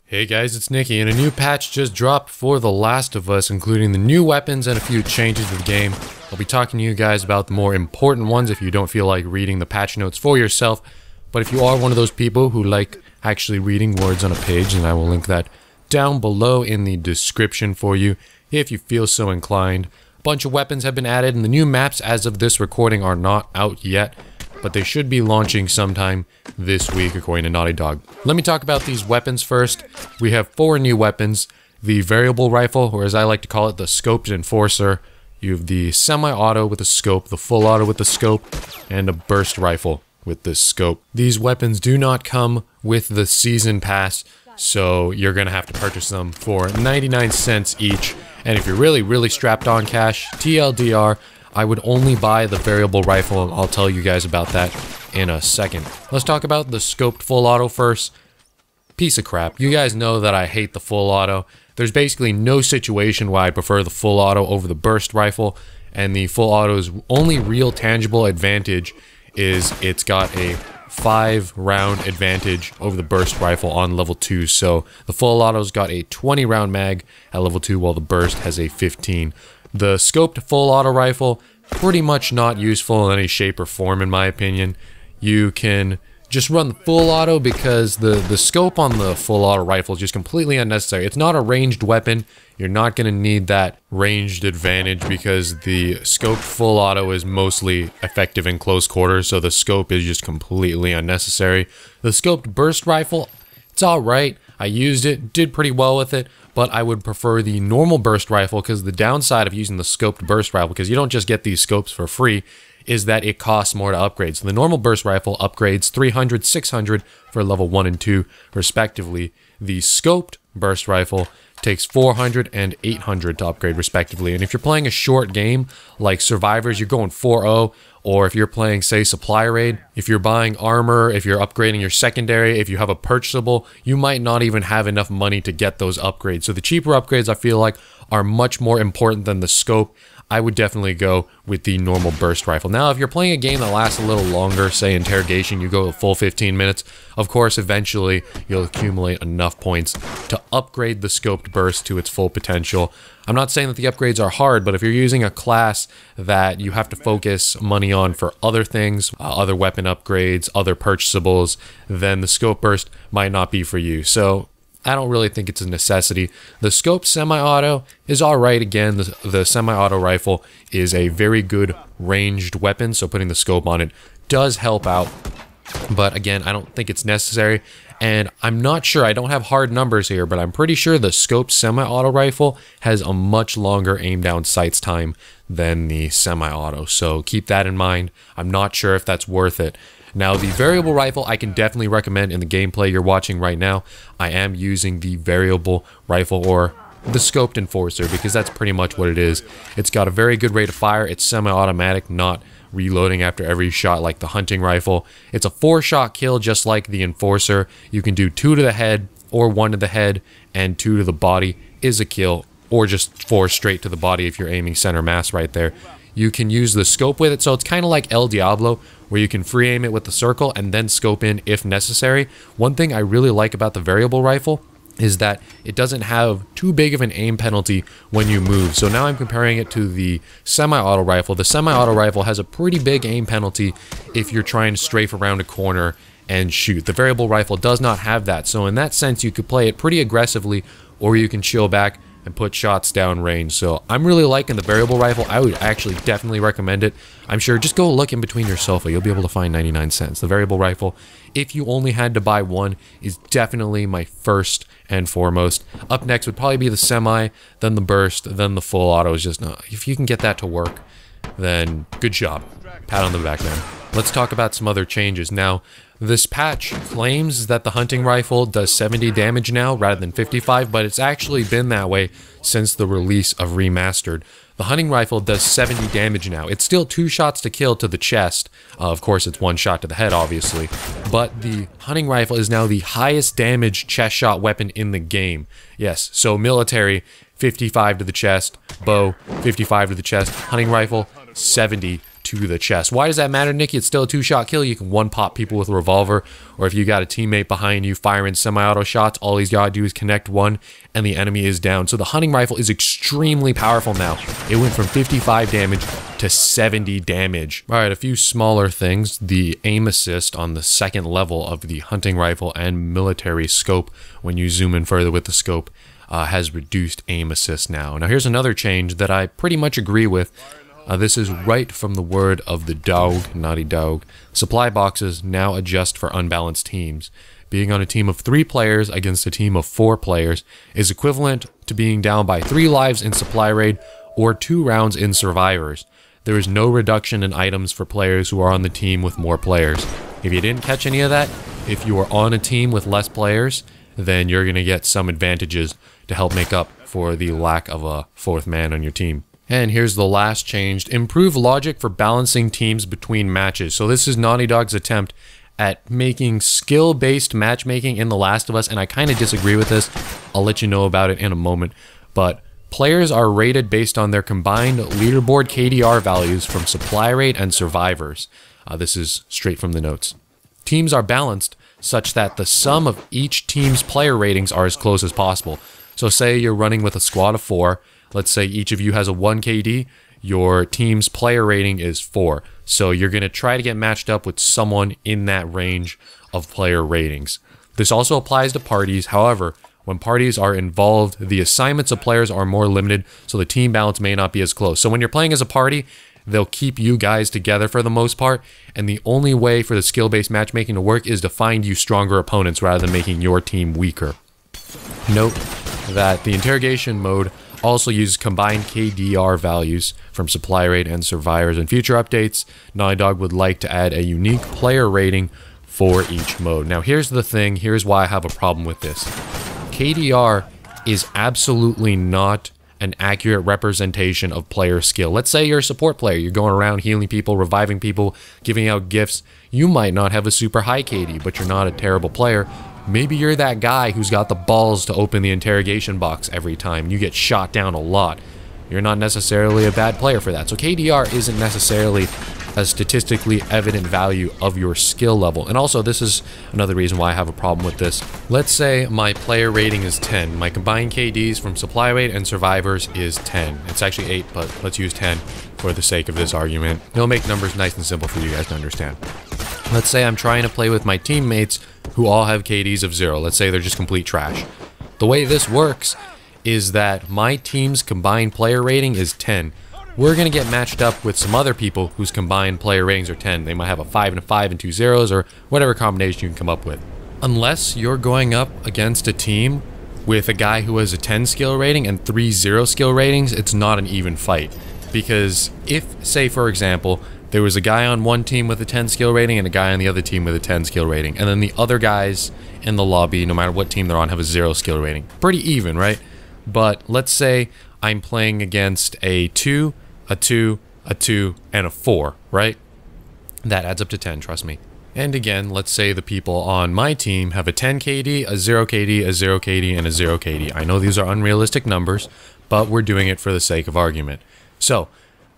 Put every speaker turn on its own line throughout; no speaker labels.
Hey guys, it's Nikki, and a new patch just dropped for The Last of Us, including the new weapons and a few changes to the game. I'll be talking to you guys about the more important ones if you don't feel like reading the patch notes for yourself. But if you are one of those people who like actually reading words on a page, then I will link that down below in the description for you if you feel so inclined. A bunch of weapons have been added, and the new maps as of this recording are not out yet, but they should be launching sometime this week according to Naughty Dog. Let me talk about these weapons first. We have 4 new weapons: the variable rifle, or as I like to call it, the scoped enforcer. You have the semi-auto with a scope, the full auto with the scope, and a burst rifle with this scope. These weapons do not come with the season pass, so you're gonna have to purchase them for 99 cents each. And if you're really strapped on cash, TLDR, I would only buy the variable rifle, and I'll tell you guys about that in a second. Let's talk about the scoped full auto first. Piece of crap. You guys know that I hate the full auto. There's basically no situation why I prefer the full auto over the burst rifle, and the full auto's only real tangible advantage is it's got a 5-round advantage over the burst rifle on level 2. So the full auto's got a 20-round mag at level 2, while the burst has a 15. The scoped full auto rifle, pretty much not useful in any shape or form in my opinion. You can just run the full auto because the scope on the full auto rifle is just completely unnecessary. It's not a ranged weapon. You're not going to need that ranged advantage because the scoped full auto is mostly effective in close quarters, so the scope is just completely unnecessary. The scoped burst rifle, it's alright. I used it, did pretty well with it, but I would prefer the normal burst rifle because the downside of using the scoped burst rifle, because you don't just get these scopes for free, is that it costs more to upgrade. So the normal burst rifle upgrades 300, 600 for level 1 and 2 respectively. The scoped burst rifle takes 400 and 800 to upgrade respectively. And if you're playing a short game like Survivors, you're going 4-0, or if you're playing, say, Supply Raid, if you're buying armor, if you're upgrading your secondary, if you have a purchasable, you might not even have enough money to get those upgrades. So the cheaper upgrades, I feel like, are much more important than the scope. I would definitely go with the normal burst rifle. Now, if you're playing a game that lasts a little longer, say Interrogation, you go a full 15 minutes, of course, eventually you'll accumulate enough points to upgrade the scoped burst to its full potential. I'm not saying that the upgrades are hard, but if you're using a class that you have to focus money on for other things, other weapon upgrades, other purchasables, then the scope burst might not be for you. So I don't really think it's a necessity. The scoped semi-auto is alright. Again, the semi-auto rifle is a very good ranged weapon, so putting the scope on it does help out. But again, I don't think it's necessary. And I'm not sure, I don't have hard numbers here, but I'm pretty sure the scoped semi-auto rifle has a much longer aim down sights time than the semi-auto. So keep that in mind. I'm not sure if that's worth it. Now, the variable rifle I can definitely recommend in the gameplay you're watching right now. I am using the variable rifle, or the scoped enforcer, because that's pretty much what it is. It's got a very good rate of fire. It's semi-automatic, not reloading after every shot like the hunting rifle. It's a 4-shot kill just like the enforcer. You can do 2 to the head or 1 to the head, and 2 to the body is a kill, or just 4 straight to the body if you're aiming center mass right there. You can use the scope with it, so it's kind of like El Diablo, where you can free aim it with the circle and then scope in if necessary. One thing I really like about the variable rifle is that it doesn't have too big of an aim penalty when you move. So now I'm comparing it to the semi-auto rifle. The semi-auto rifle has a pretty big aim penalty if you're trying to strafe around a corner and shoot. The variable rifle does not have that. So in that sense, you could play it pretty aggressively, or you can chill back and put shots down range. So I'm really liking the variable rifle. I would actually definitely recommend it. I'm sure, just go look in between your sofa, you'll be able to find 99 cents. The variable rifle, if you only had to buy one, is definitely my first and foremost. Up next would probably be the semi, then the burst, then the full auto. Is just not, if you can get that to work, then good job. Pat on the back there. Let's talk about some other changes. Now, this patch claims that the hunting rifle does 70 damage now rather than 55, but it's actually been that way since the release of Remastered. The hunting rifle does 70 damage now. It's still 2 shots to kill to the chest. Of course, it's 1 shot to the head, obviously. But the hunting rifle is now the highest damage chest shot weapon in the game. Yes, so military, 55 to the chest. Bow, 55 to the chest. Hunting rifle, 70 to the chest. Why does that matter, Nicky? It's still a 2-shot kill. You can one-pop people with a revolver, or if you got a teammate behind you firing semi-auto shots, all he's got to do is connect one, and the enemy is down. So the hunting rifle is extremely powerful now. It went from 55 damage to 70 damage. All right, a few smaller things. The aim assist on the second level of the hunting rifle and military scope, when you zoom in further with the scope, has reduced aim assist now. Now here's another change that I pretty much agree with. This is right from the word of the dog, Naughty Dog. Supply boxes now adjust for unbalanced teams. Being on a team of 3 players against a team of 4 players is equivalent to being down by 3 lives in supply raid or 2 rounds in survivors. There is no reduction in items for players who are on the team with more players. If you didn't catch any of that, if you are on a team with less players, then you're going to get some advantages to help make up for the lack of a 4th man on your team. And here's the last change: improve logic for balancing teams between matches. So this is Naughty Dog's attempt at making skill-based matchmaking in The Last of Us, and I kind of disagree with this. I'll let you know about it in a moment. But players are rated based on their combined leaderboard KDR values from supply rate and survivors. This is straight from the notes. Teams are balanced such that the sum of each team's player ratings are as close as possible. So say you're running with a squad of 4. Let's say each of you has a 1 KD. Your team's player rating is 4. So you're going to try to get matched up with someone in that range of player ratings. This also applies to parties. However, when parties are involved, the assignments of players are more limited, so the team balance may not be as close. So when you're playing as a party, they'll keep you guys together for the most part, and the only way for the skill-based matchmaking to work is to find you stronger opponents rather than making your team weaker. Note that the interrogation mode also uses combined KDR values from supply rate and survivors. In future updates, Naughty Dog would like to add a unique player rating for each mode. Now here's the thing, here's why I have a problem with this. KDR is absolutely not an accurate representation of player skill. Let's say you're a support player, you're going around healing people, reviving people, giving out gifts. You might not have a super high KD, but you're not a terrible player. Maybe you're that guy who's got the balls to open the interrogation box every time, and you get shot down a lot. You're not necessarily a bad player for that. So KDR isn't necessarily a statistically evident value of your skill level. And also, this is another reason why I have a problem with this. Let's say my player rating is 10. My combined KDs from supply rate and survivors is 10. It's actually 8, but let's use 10 for the sake of this argument. It'll make numbers nice and simple for you guys to understand. Let's say I'm trying to play with my teammates who all have KDs of 0. Let's say they're just complete trash. The way this works is that my team's combined player rating is 10. We're going to get matched up with some other people whose combined player ratings are 10. They might have a 5 and a 5 and 2 zeros, or whatever combination you can come up with. Unless you're going up against a team with a guy who has a 10 skill rating and 3 0 skill ratings, it's not an even fight. Because if, say for example, there was a guy on one team with a 10 skill rating and a guy on the other team with a 10 skill rating, and then the other guys in the lobby, no matter what team they're on, have a 0 skill rating. Pretty even, right? But let's say I'm playing against a 2, a 2, a 2, and a 4, right? That adds up to 10, trust me. And again, let's say the people on my team have a 10 KD, a 0 KD, a 0 KD, and a 0 KD. I know these are unrealistic numbers, but we're doing it for the sake of argument. So,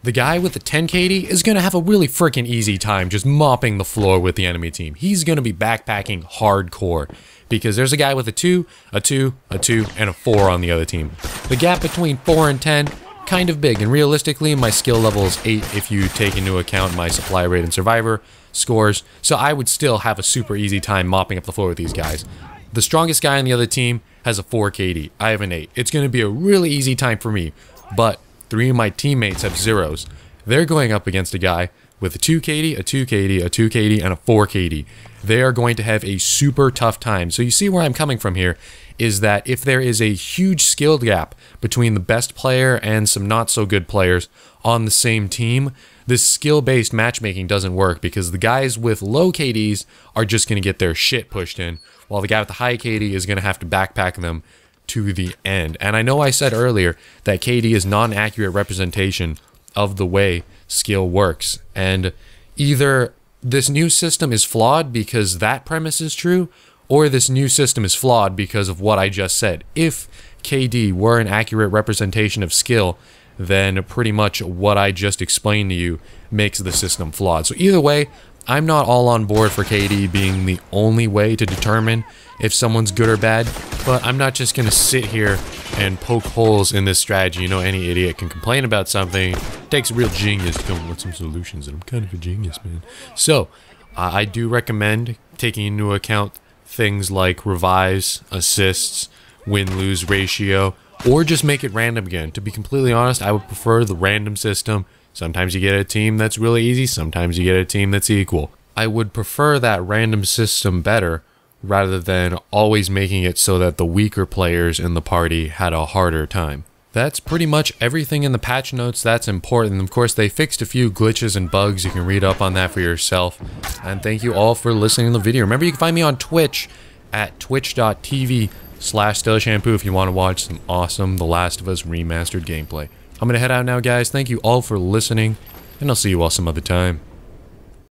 the guy with the 10 KD is going to have a really freaking easy time just mopping the floor with the enemy team. He's going to be backpacking hardcore because there's a guy with a 2, a 2, a 2, and a 4 on the other team. The gap between 4 and 10, kind of big, and realistically my skill level is 8 if you take into account my supply rate and survivor scores, so I would still have a super easy time mopping up the floor with these guys. The strongest guy on the other team has a 4 KD. I have an 8. It's going to be a really easy time for me, but 3 of my teammates have 0s. They're going up against a guy with a 2 KD, a 2 KD, a 2 KD, and a 4 KD. They are going to have a super tough time. So you see where I'm coming from here is that if there is a huge skill gap between the best player and some not so good players on the same team, this skill-based matchmaking doesn't work because the guys with low KDs are just going to get their shit pushed in, while the guy with the high KD is going to have to backpack them to the end. And I know I said earlier that KD is not an accurate representation of the way skill works, and either this new system is flawed because that premise is true, or this new system is flawed because of what I just said. If KD were an accurate representation of skill, then pretty much what I just explained to you makes the system flawed. So either way, I'm not all on board for KD being the only way to determine if someone's good or bad, but I'm not just gonna sit here and poke holes in this strategy. You know, any idiot can complain about something. It takes a real genius to come up with some solutions, and I'm kind of a genius, man. So, I do recommend taking into account things like revives, assists, win-lose ratio, or just make it random again. To be completely honest, I would prefer the random system. Sometimes you get a team that's really easy, sometimes you get a team that's equal. I would prefer that random system better, rather than always making it so that the weaker players in the party had a harder time. That's pretty much everything in the patch notes that's important. Of course, they fixed a few glitches and bugs. You can read up on that for yourself. And thank you all for listening to the video. Remember, you can find me on Twitch at twitch.tv/StealthShampoo if you want to watch some awesome The Last of Us Remastered gameplay. I'm going to head out now, guys. Thank you all for listening, and I'll see you all some other time.